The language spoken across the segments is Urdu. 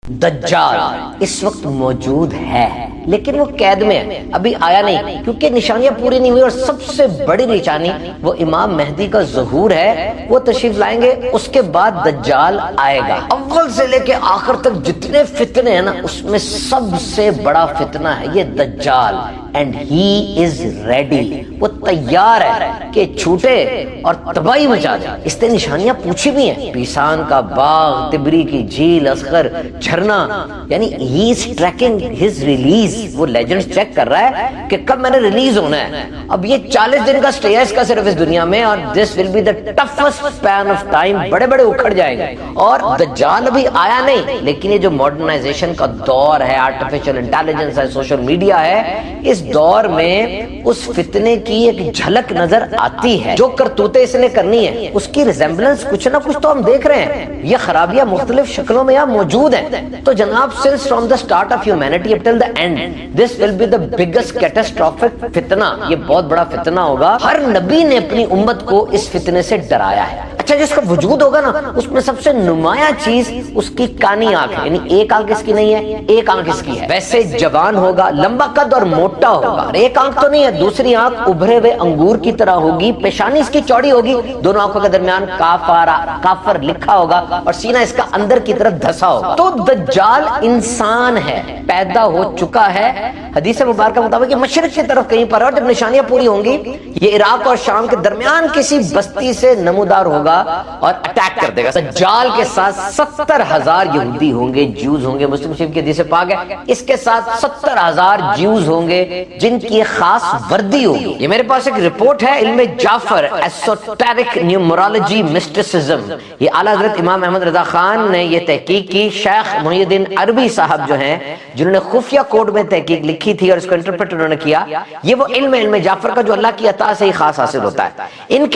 دجال اس وقت موجود ہے لیکن وہ قید میں ہے، ابھی آیا نہیں کیونکہ نشانیاں پوری نہیں ہوئی، اور سب سے بڑی نشانی وہ امام مہدی کا ظہور ہے، وہ تشریف لائیں گے، اس کے بعد دجال آئے گا۔ اول سے لے کے آخر تک جتنے فتنے ہیں نا، اس میں سب سے بڑا فتنہ ہے یہ دجال، اینڈ ہی از ریڈی، وہ تیار ہے کہ چھوٹے اور تباہی مچا دے۔ اس نے نشانیاں پوچھی بھی ہیں، پیسان کا باغ، تبری کی جھیل، اصغر جھرنا، یعنی ہی از ٹریکنگ ہز ریلیز، وہ لیجنڈز چیک کر رہا ہے کہ کب میں نے ریلیز ہونا ہے۔ اب یہ 40 دن کا سٹے ہے اس کا صرف اس دنیا میں، اور this will be the toughest span of time, بڑے بڑے اکھڑ جائیں گے۔ اور دجال ابھی آیا نہیں، لیکن یہ جو ماڈرنائزیشن کا دور ہے، آرٹیفیشل انٹیلیجنس ہے، سوشل میڈیا ہے، اس دور میں اس فتنے کی ایک جھلک نظر آتی ہے۔ جو کرتوتیں اس نے کرنی ہے اس کی ریزمبلنس کچھ نہ کچھ تو ہم دیکھ رہے ہیں، یہ خرابیاں مختلف شکلوں میں یہاں موجود ہیں۔ تو جناب since from the start of humanity up till the end this will be the biggest catastrophic فتنہ، یہ بہت بڑا فتنہ ہوگا۔ ہر نبی نے اپنی امت کو اس فتنے سے ڈرایا ہے۔ اچھا، جس کا وجود ہوگا نا، اس میں سب سے نمایاں چیز اس کی کانی آنکھ ہے، یعنی ایک آنکھ اس کی نہیں ہے، ایک آنکھ اس کی ہے۔ ویسے جوان ہوگا، لمبا قد اور موٹا ہوگا، ایک آنکھ تو نہیں ہے، دوسری آنکھ ابھرے ہوئے انگور کی طرح ہوگی، پیشانی اس کی چوڑی ہوگی، دونوں آنکھوں کے درمیان کافر لکھا ہوگا، اور سینہ اس کا اندر کی طرف دھسا ہوگا۔ تو دجال انسان ہے، پیدا ہو چکا ہے، حدیث مبارکہ مطابق یہ مشرق کی طرف کہیں پر ہے، اور جب نشانیاں پوری ہوں گی یہ عراق اور شام کے درمیان کسی بستی سے نمودار ہوگا اور اٹیک کر دے گا۔ دجال کے ساتھ 70,000 یہودی ہوں گے، جیوز ہوں گے، مسلم شریف کی حدیث پاک ہے، اس کے ساتھ 70,000 جیوز ہوں گے جن کی ایک خاص وردی ہوگی۔ یہ میرے پاس ایک رپورٹ ہے، علم جعفر، ایسوٹیرک نیومرولوجی مسٹسزم، یہ اعلیٰ حضرت امام احمد رضا خان نے یہ تحقیق کی۔ شیخ محی الدین عربی صاحب جو ہیں، جنہوں نے خفیہ کوڈ میں تحقیق لکھی تھی اور اس کو انٹرپریٹ انہوں نے کیا، یہ وہ علم جعفر کا جو اللہ کی عطا سے ہی خاص حاصل ہوتا ہے۔ ان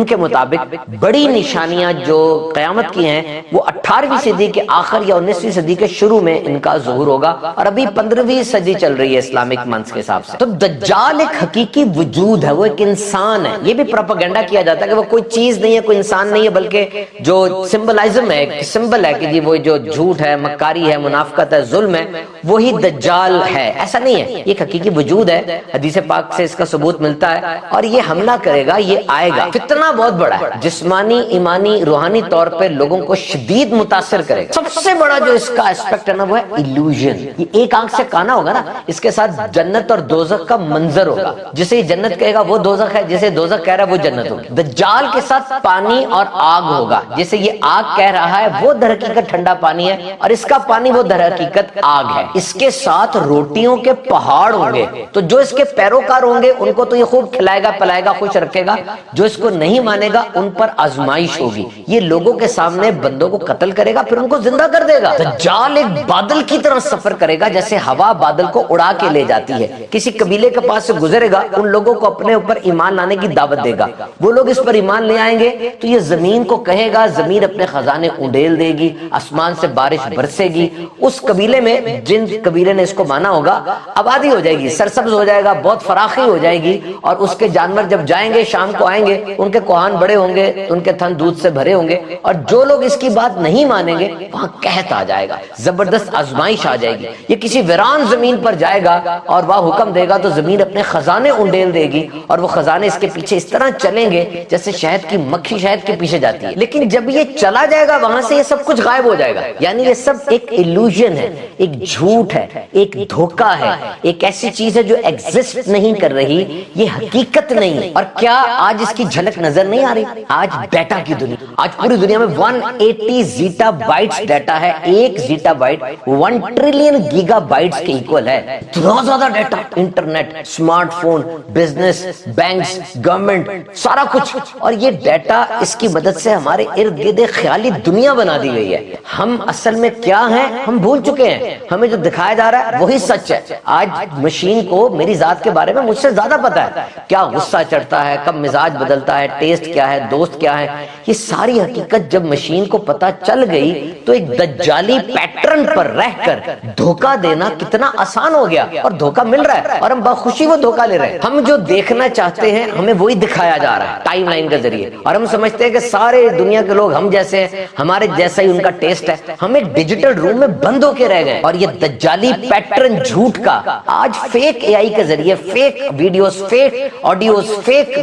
کے مطابق بڑی نشانیاں جو قیامت کی ہیں وہ 18ویں صدی کے آخر یا 19ویں صدی کے شروع میں ان کا ظہور ہوگا، اور ابھی 15ویں صدی چل رہی ہے اسلامک منتھ کے حساب سے۔ تو دجال ایک حقیقی وجود ہے، وہ ایک انسان ہے۔ یہ بھی پروپیگنڈا کیا جاتا ہے کہ وہ کوئی چیز نہیں ہے، کوئی انسان نہیں ہے، بلکہ جو سمبلائزم ہے، ایک سمبل ہے کہ جی وہ جو جھوٹ ہے، مکاری ہے، منافقت ہے، ظلم ہے، وہی دجال ہے۔ ایسا نہیں ہے، یہ ایک حقیقی وجود ہے، حدیث پاک سے اس کا ثبوت ملتا ہے، اور یہ حملہ کرے گا، یہ آئے گا۔ فتنہ بہت بڑا ہے، جسمانی، ایمانی، روحانی طور پہ لوگوں کو شدید متاثر کرے گا۔ سب سے بڑا جو اس کا اسپیکٹ ہے نا وہ ہے ایلوژن۔ یہ ایک آنکھ سے کانا ہوگا نا، اس کے ساتھ جنت اور دوزخ کا منظر ہوگا، جسے یہ جنت کہے گا وہ دوزخ ہے، جسے دوزخ کہہ رہا ہے وہ جنت ہوگی۔ دجال کے ساتھ پانی اور آگ ہوگا، جسے یہ آگ کہہ رہا ہے وہ در حقیقت ٹھنڈا پانی ہے، اور اس کا پانی وہ در حقیقت آگ ہے۔ اس کے ساتھ روٹیوں کے پہاڑ ہوں گے، تو جو اس کے پیروکار ہوں گے ان کو تو یہ خوب کھلائے گا، پلائے گا، خوش رکھے گا، جو اس کو نہیں مانے گا ان پر آزمائش ہوگی۔ یہ لوگوں کے سامنے بندوں کو قتل کرے گا، پھر ان کو زندہ کر دے گا۔ دجال ایک بادل کی طرح سفر کرے گا، جیسے ہوا بادل کو اڑا کے لے جاتی ہے، کسی قبیلے کے پاس سے گزرے گا، ان لوگوں کو اپنے اوپر ایمان لانے کی دعوت دے گا، وہ لوگ اس پر ایمان لے آئیں گے تو یہ زمین کو کہے گا، زمین اپنے خزانے اونڈیل دے گی، آسمان سے بارش برسے گی۔ اس قبیلے میں جن قبیلے نے اس کو مانا ہوگا آبادی ہو جائے گی، سرسبز ہو جائے گا، بہت فراخی ہو جائے گی، اور اس کے جانور جب جائیں گے شام کو آئیں گے، ان کے کوہان بڑے ہوں گے، ان کے تھن دودھ سے بھرے ہوں گے، اور جو لوگ اس کی بات نہیں مانیں گے وہاں قحط آ جائے گا، زبردست آزمائش آ جائے گی۔ یہ کسی ویران زمین پر جائے گا اور وہ حکم دے گا تو زمین اپنے خزانے انڈیل دے گی، اور وہ خزانے اس کے پیچھے اس طرح چلیں گے جیسے شہد کی مکھی شہد کے پیچھے جاتی ہے۔ لیکن جب یہ چلا جائے گا وہاں سے یہ سب کچھ غائب ہو جائے گا، یعنی یہ سب ایک ایلوژن ہے، ایک جھوٹ ہے، ایک دھوکہ ہے، ایک ایسی چیز ہے جو ایگزسٹ نہیں کر رہی، یہ حقیقت نہیں ہے۔ اور کیا آج اس کی جھلک نظر نہیں آ رہی؟ آج ڈیٹا کی دنیا، آج پوری دنیا میں 180 زیٹا بائٹس ڈیٹا ہے، ایک زیٹا بائٹ 1 ٹریلین گیگا بائٹس کے ایکول ہے۔ اتنا زیادہ data, internet, smart phone, business, banks, government, سارا کچھ، اور یہ ڈیٹا اس کی مدد سے ہمارے ارد گرد ایک خیالی دنیا بنا دی گئی ہے۔ ہم اصل میں کیا ہیں ہم بھول چکے ہیں، ہمیں جو دکھایا جا رہا رہا ہے وہی سچ ہے. آج مشین کو میری ذات کے بارے میں مجھ سے زیادہ پتا ہے, کیا غصہ چڑھتا ہے, کب مزاج بدلتا ہے, ٹیسٹ کیا ہے, دوست کیا ہے. یہ ساری حقیقت جب مشین کو پتا چل گئی تو ایک دجالی پیٹرن پر رہ کر دھوکہ دینا کتنا آسان ہو گیا, اور دھوکہ مل رہا ہے اور ہم بخوشی وہ دھوکہ لے رہے ہیں. ہم جو دیکھنا چاہتے ہیں ہمیں وہی دکھایا جا رہا ہے ٹائم لائن کے ذریعے, اور ہم سمجھتے ہیں کہ سارے دنیا کے لوگ ہم جیسے ہیں, ہمارے جیسا ہی ان کا ٹیسٹ ہے. ہمیں ڈیجیٹل روم میں بند ہو کے رہ گئے, اور یہ دجالی پیٹرن جھوٹ کا آج فیک اے آئی کے ذریعے fake videos, fake audios, fake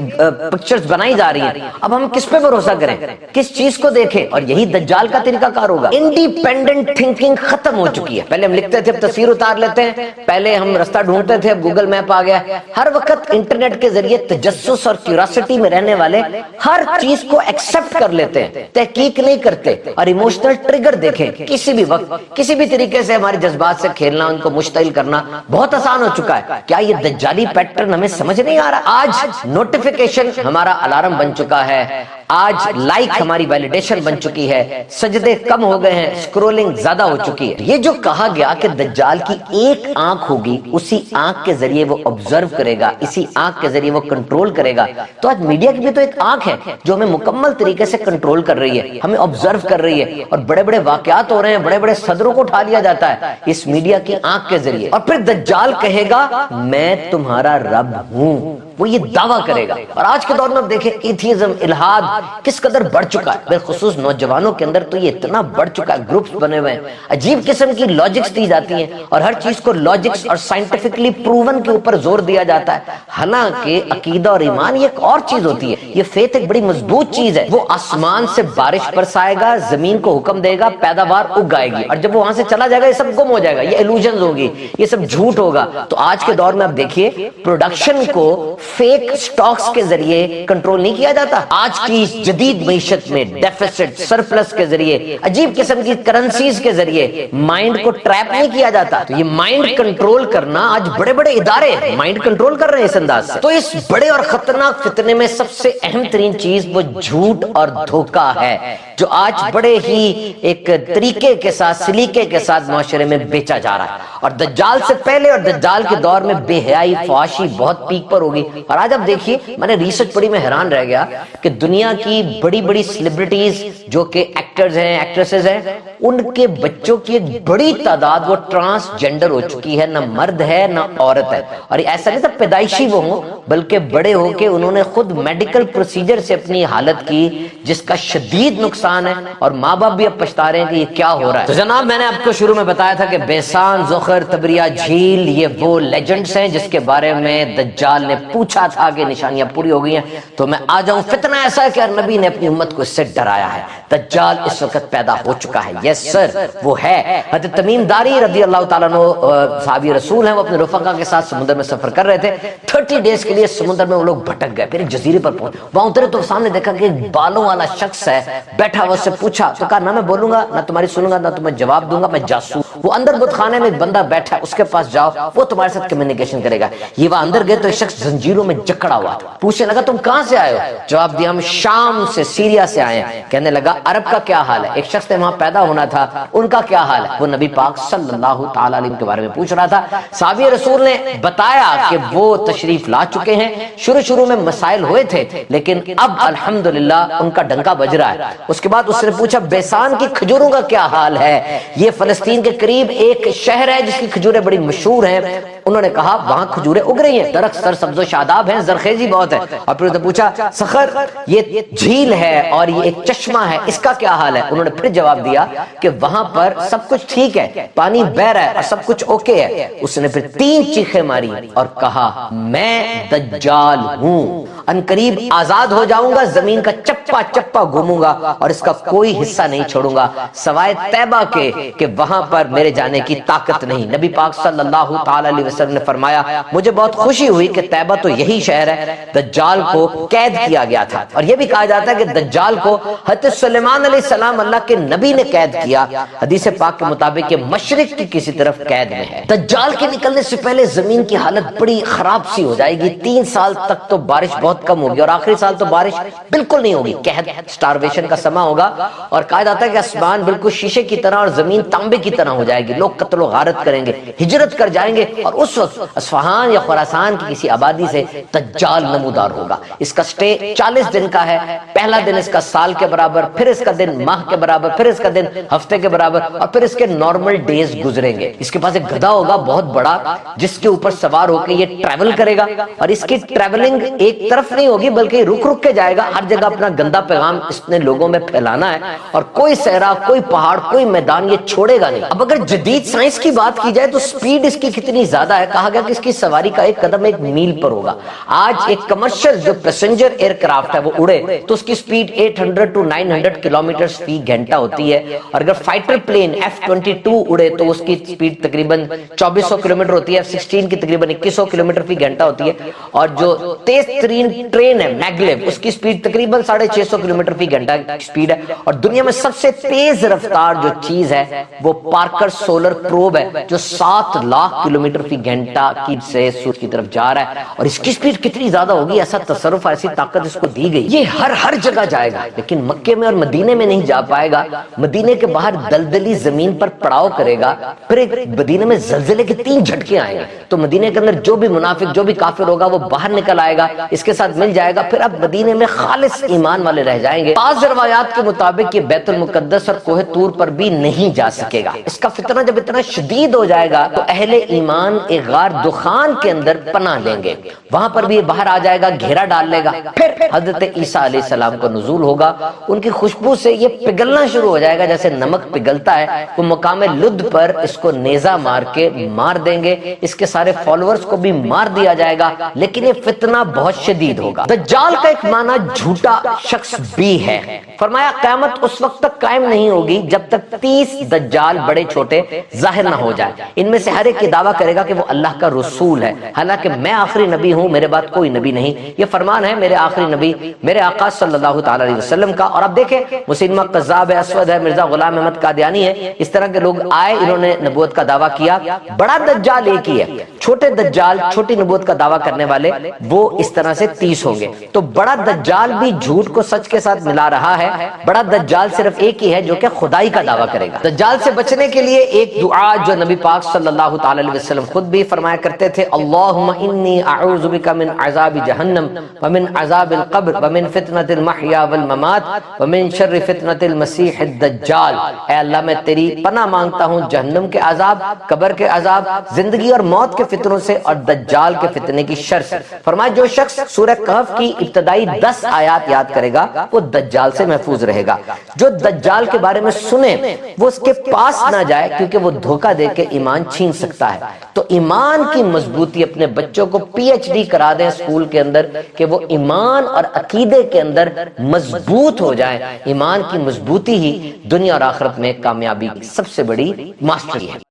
pictures بنائی جا رہی ہیں. اب ہم کس پہ بھروسہ کریں, کس چیز کو دیکھیں؟ اور یہی دجال کا طریقہ کار ہوگا. انڈیپینڈنٹ تھنکنگ ختم ہو چکی ہے. پہلے ہم لکھتے تھے, اب تصویر اتار لیتے ہیں. پہلے ہم رستہ ڈھونڈتے تھے, اب گوگل میپ آ گیا. ہر وقت انٹرنیٹ کے ذریعے تجسس اور کیوراسٹی میں رہنے والے ہر چیز کو ایکسپٹ کر لیتے ہیں, تحقیق نہیں کرتے. اور ایموشنل ٹریگر دیکھیں, کسی بھی وقت کسی بھی طریقے سے ہمارے جذبات سے کھیلنا, ان کو مشتعل کرنا بہت آسان ہو چکا ہے. کیا یہ دجالی پیٹرن ہمیں سمجھ نہیں آ رہا؟ آج نوٹیفیکیشن ہمارا الارم بن چکا ہے, آج لائک ہماری ویلیڈیشن بن چکی ہے, سجدے کم ہو گئے ہیں, اسکرولنگ زیادہ ہو چکی ہے. یہ جو کہا گیا کہ دجال کی ایک آنکھ ہوگی, اسی آنکھ کے ذریعے وہ آبزرو کرے گا, اسی آنکھ کے ذریعے وہ کنٹرول کرے گا. تو آج میڈیا کی بھی تو ایک آنکھ ہے جو ہمیں مکمل طریقے سے کنٹرول کر رہی ہے, ہمیں آبزرو کر رہی ہے, اور بڑے بڑے واقعات ہو رہے ہیں, بڑے بڑے صدروں کو اٹھا لیا جاتا ہے اس میڈیا کی آنکھ کے ذریعے. اور پھر دجال کہے گا میں تمہارا رب ہوں, وہ یہ دعویٰ کرے گا. اور آج کے دور میں آپ دیکھیں ایتھیزم, الہاد کس قدر بڑھ چکا ہے. بالخصوص نوجوانوں کے اندر تو یہ اتنا بڑھ چکا ہے, گروپس بنے ہوئے ہیں, عجیب قسم کی لاجکس دی جاتی ہیں, اور ہر چیز کو لاجکس اور سائنٹیفکلی پروون کے اوپر زور دیا جاتا ہے. حالانکہ عقیدہ اور ایمان یہ ایک اور چیز ہوتی ہے. یہ فیتھ ایک بڑی مضبوط چیز ہے. وہ آسمان سے بارش برسائے گا, زمین کو حکم دے گا, پیداوار اگائے گی, اور جب وہ وہاں سے چلا جائے گا یہ سب گم ہو جائے گا, یہ ایلوژنز ہوگی, یہ سب جھوٹ ہوگا. تو آج کے دور میں آپ دیکھیے پروڈکشن کو فیک سٹاکس کے ذریعے کنٹرول نہیں کیا جاتا. آج کی جدید معیشت میں ڈیفیسٹ, سرپلس کے ذریعے, عجیب قسم کی کرنسیز کے ذریعے مائنڈ کو ٹریپ نہیں کیا جاتا. تو یہ مائنڈ کنٹرول کرنا آج بڑے بڑے ادارے مائنڈ کنٹرول کر رہے ہیں اس انداز سے. تو اس بڑے اور خطرناک فتنے میں سب سے اہم ترین چیز وہ جھوٹ اور دھوکہ ہے, جو آج بڑے ہی ایک طریقے کے ساتھ, سلیقے کے ساتھ معاشرے میں بیچا جا رہا ہے. اور دجال سے پہلے اور دجال کے دور میں بے حیائی, فحاشی بہت پیک پر ہوگی. اور آج آپ دیکھیے, میں نے ریسرچ پڑھی, میں حیران رہ گیا کہ دنیا کی بڑی بڑی سیلیبریٹیز جو کہ ایکٹرز ہیں, ایکٹریسز ہیں, ان کے بچوں کی ایک بڑی تعداد وہ ٹرانس جینڈر ہو چکی ہے, نہ مرد ہے نہ عورت ہے. اور ایسا نہیں تھا پیدائشی وہ ہوں, بلکہ بڑے ہو کے انہوں نے خود میڈیکل پروسیجر سے اپنی حالت کی, جس کا شدید نقصان ہے, اور ماں باپ بھی اب پچھتا رہے ہیں کہ یہ کیا ہو رہا ہے. تو جناب میں نے آپ کو شروع میں بتایا تھا کہ بیسان, زخر, تبریہ جھیل یہ وہ لیجنڈز ہیں جس کے بارے میں دجال نے پوچھا تھا کہ نشانیاں پوری ہو گئی ہیں. تو میں آ جاؤں, فتنہ ایسا ہے کہ نبی نے اپنی امت کو اس سے ڈرایا ہے. دجال اس وقت پیدا ہو چکا ہے, یس سر وہ ہے. حضرت تمیم داری رضی اللہ تعالیٰ عنہ صحابی رسول ہیں, وہ اپنے رفقا کے ساتھ سمندر میں سفر کر رہے تھے. 30 ڈیز کے لیے سمندر میں وہ لوگ بھٹک گئے. پھر ایک جزیرے پر پہنچے, وہاں اترے تو سامنے دیکھا کہ ایک بالوں والا شخص ہے بیٹھا ہوا. اس سے پوچھا تو کہا نہ میں بولوں گا نہ تمہاری سنوں گا نہ تمہیں جواب دوں گا, میں جاسوس. وہ اندر بت خانے میں ایک بندہ بیٹھا ہے, اس کے پاس جاؤ, وہ تمہارے ساتھ کمیونیکیشن کرے گا. یہ وہاں اندر گئے تو ایک شخص زنجیروں میں جکڑا ہوا تھا. پوچھنے لگا تم کہاں سے آئے ہو؟ جواب دیا ہم شام سے, سیریا سے آئے ہیں. کہنے لگا عرب کا کیا حال ہے؟ ایک شخص نے وہاں پیدا ہونا تھا, ان کا کیا حال ہے؟ وہ نبی پاک صلی اللہ تعالی علیہ کے بارے میں پوچھ رہا تھا. صحابی رسول نے بتایا کہ وہ تشریف لا چکے ہیں. شروع میں مسائل ہوئے تھے, لیکن اب الحمدللہ ان کا ڈنکا بج رہا ہے. اس کے بعد اس نے پوچھا بیسان کی کھجوروں کا کیا حال ہے؟ یہ فلسطین کے قریب ایک شہر ہے جس کی کھجوریں بڑی مشہور ہیں. انہوں نے کہا وہاں کھجوریں اگ رہی ہیں, درخت سرسبز و شاداب ہیں, زرخیزی بہت ہے. اور پھر انہوں نے پوچھا صخر یہ جھیل ہے اور یہ ایک چشمہ ہے, اس کا کیا حال ہے؟ انہوں نے پھر جواب دیا کہ وہاں پر سب کچھ ٹھیک ہے, پانی بہ رہا ہے اور سب کچھ اوکے ہے. اس نے پھر 3 چیخیں ماری اور کہا میں دجال ہوں, ان قریب آزاد ہو جاؤں گا, زمین کا چپا چپا گھوموں گا اور اس کا کوئی حصہ نہیں چھوڑوں گا سوائے طیبہ کے, کہ وہاں پر میرے جانے کی طاقت نہیں. نبی پاک صلی اللہ تعالی علیہ وسلم نے فرمایا مجھے بہت خوشی ہوئی کہ طیبہ تو یہی شہر ہے. دجال کو قید کیا گیا تھا, اور یہ بھی کہا جاتا ہے کہ دجال کو حضرت سلیمان علیہ السلام اللہ کے نبی نے قید کیا. حدیث پاک کے مطابق یہ مشرق کی کسی طرف قید میں ہے. دجال کے نکلنے سے پہلے زمین کی حالت بڑی خراب سی ہو جائے گی. 3 سال تک تو بارش بہت بہت کم ہوگی اور آخری سال تو بارش بالکل نہیں ہوگی، قحط سٹارویشن کا سما ہوگا، اور کہا جاتا ہے کہ آسمان بالکل شیشے کی طرح اور زمین تانبے کی طرح ہو جائے گی، لوگ قتل و غارت کریں گے، ہجرت کر جائیں گے، اور اس وقت اصفہان یا خراسان کی کسی آبادی سے دجال نمودار ہوگا۔ اس کا سٹے 40 دن کا ہے، پہلا دن اس کا سال کے برابر، پھر اس کا دن ماہ کے برابر، پھر اس کا دن ہفتے کے برابر، اور پھر اس کے نارمل ڈیز گزریں گے۔ اس کے پاس ایک گدھا ہوگا بہت بڑا، جس کے اوپر سوار ہو کے یہ ٹریول کرے گا، اور اس کی ٹریولنگ ایک طرف نہیں ہوگی بلکہ رک رک کے جائے گا، ہر جگہ اپنا گندا پیغام اس نے لوگوں میں پھیلانا ہے، اور کوئی صحرا، کوئی پہاڑ، کوئی میدان یہ چھوڑے گا نہیں۔ اب اگر جدید سائنس کی بات کی جائے تو سپیڈ اس کی کتنی زیادہ ہے، کہا گیا کہ اس کی سواری کا ایک قدم 1 میل پر ہوگا۔ آج ایک کمرشل جو پیسنجر ایئر کرافٹ ہے وہ اڑے تو اس کی سپیڈ 800 to 900 کلومیٹر فی گھنٹہ ہوتی ہے، اور اگر فائٹر پلین F-22 اڑے تو اس کی سپیڈ تقریباً 2400 کلومیٹر ہوتی ہے، F-16 کی تقریباً 2100 کلومیٹر فی گھنٹہ ہوتی ہے، اور جو تیز ترین ٹرین ہے میگلیو، اس کی سپیڈ تقریباً 650 کلومیٹر فی گھنٹہ سپیڈ ہے، اور دنیا میں سب سے تیز رفتار جو چیز ہے وہ پارکر سولر پروب ہے جو 7 لاکھ کلومیٹر فی گھنٹہ کی سے سورج کی طرف جا رہا ہے، اور اس کی سپیڈ کتنی زیادہ ہوگی، ایسا تصرف، ایسی طاقت اس کو دی گئی، یہ ہر جگہ جائے گا، لیکن مکے میں اور مدینے میں نہیں جا پائے گا۔ مدینے کے باہر دلدلی زمین پر پڑاؤ کرے گا، پھر ایک مدینے میں زلزلے کے 3 جھٹکے آئیں گے، تو مدینے کے اندر جو بھی منافق، جو بھی کافر ہوگا وہ باہر نکل آئے گا، اس کے ساتھ مل جائے گا، پھر اب مدینے میں خالص ایمان والے رہ جائیں گے۔ بعض روایات کے مطابق یہ بیت المقدس اور کوہ طور پر بھی نہیں جا سکے گا۔ اس کا فتنہ جب اتنا شدید ہو جائے گا تو اہل ایمان ایک غار دخان کے اندر پناہ لیں گے، وہاں پر بھی یہ باہر آ جائے گا، گھیرا ڈال لے گا، پھر حضرت عیسیٰ علیہ السلام کو نزول ہوگا، ان کی خوشبو سے یہ پگھلنا شروع ہو جائے گا جیسے نمک پگھلتا ہے، وہ مقام لد پر اس کو نیزہ مار کے مار دیں گے، اس کے سارے فالورز کو بھی مار دیا جائے گا، لیکن یہ فتنہ بہت شدید ہوگا۔ دجال کا ایک معنی جھوٹا شخص بھی ہے، فرمایا قیامت اس وقت تک قائم نہیں ہوگی جب تک 30 دجال بڑے چھوٹے ظاہر نہ ہو جائے، ان میں سے ہر ایک دعویٰ کرے گا کہ وہ اللہ کا رسول ہے، حالانکہ میں آخری نبی ہوں، میرے بعد کوئی نبی نہیں، یہ فرمان ہے میرے آخری نبی میرے آقا صلی اللہ تعالی علیہ وسلم کا۔ اور اب دیکھیں مسلمہ قذاب ہے، اسود ہے، مرزا غلام احمد قادیانی ہے، اس طرح کے لوگ آئے، انہوں نے نبوت کا دعویٰ کیا، بڑا دجال ایک ہی ہے، چھوٹے دجال چھوٹی نبوت کا دعویٰ کرنے والے وہ اس طرح سے 30 ہوں گے، تو بڑا دجال بھی جھوٹ کو سچ کے ساتھ ملا رہا ہے، بڑا دجال صرف ایک ہی ہے جو کہ خدائی کا دعویٰ کرے گا۔ دجال سے بچنے کے لیے ایک دعا جو نبی پاک صلی اللہ تعالی علیہ وسلم خود بھی فرمایا کرتے تھے، اللہم انی اعوذ بک من عذاب جہنم ومن عذاب القبر ومن فتنة المحیا والممات ومن شر فتنة المسیح الدجال، اے اللہ میں تیری پناہ مانگتا ہوں جہنم کے عذاب، قبر کے عذاب، زندگی اور موت کے فتنوں سے، اور دجال کے فتنے کی شر سے۔ فرمایا جو شخص سورہ کہف کی ابتدائی 10 آیات یاد کرے گا وہ دجال سے محفوظ رہے گا۔ جو دجال کے بارے میں سنے وہ اس کے پاس نہ جائے کیونکہ وہ دھوکہ دے کے ایمان چھین سکتا ہے۔ تو ایمان کی مضبوطی، اپنے بچوں کو PhD کرا دیں اسکول کے اندر کہ وہ ایمان اور عقیدے کے اندر مضبوط ہو جائیں۔ ایمان کی مضبوطی ہی دنیا اور آخرت میں کامیابی کی سب سے بڑی ماسٹری ہے۔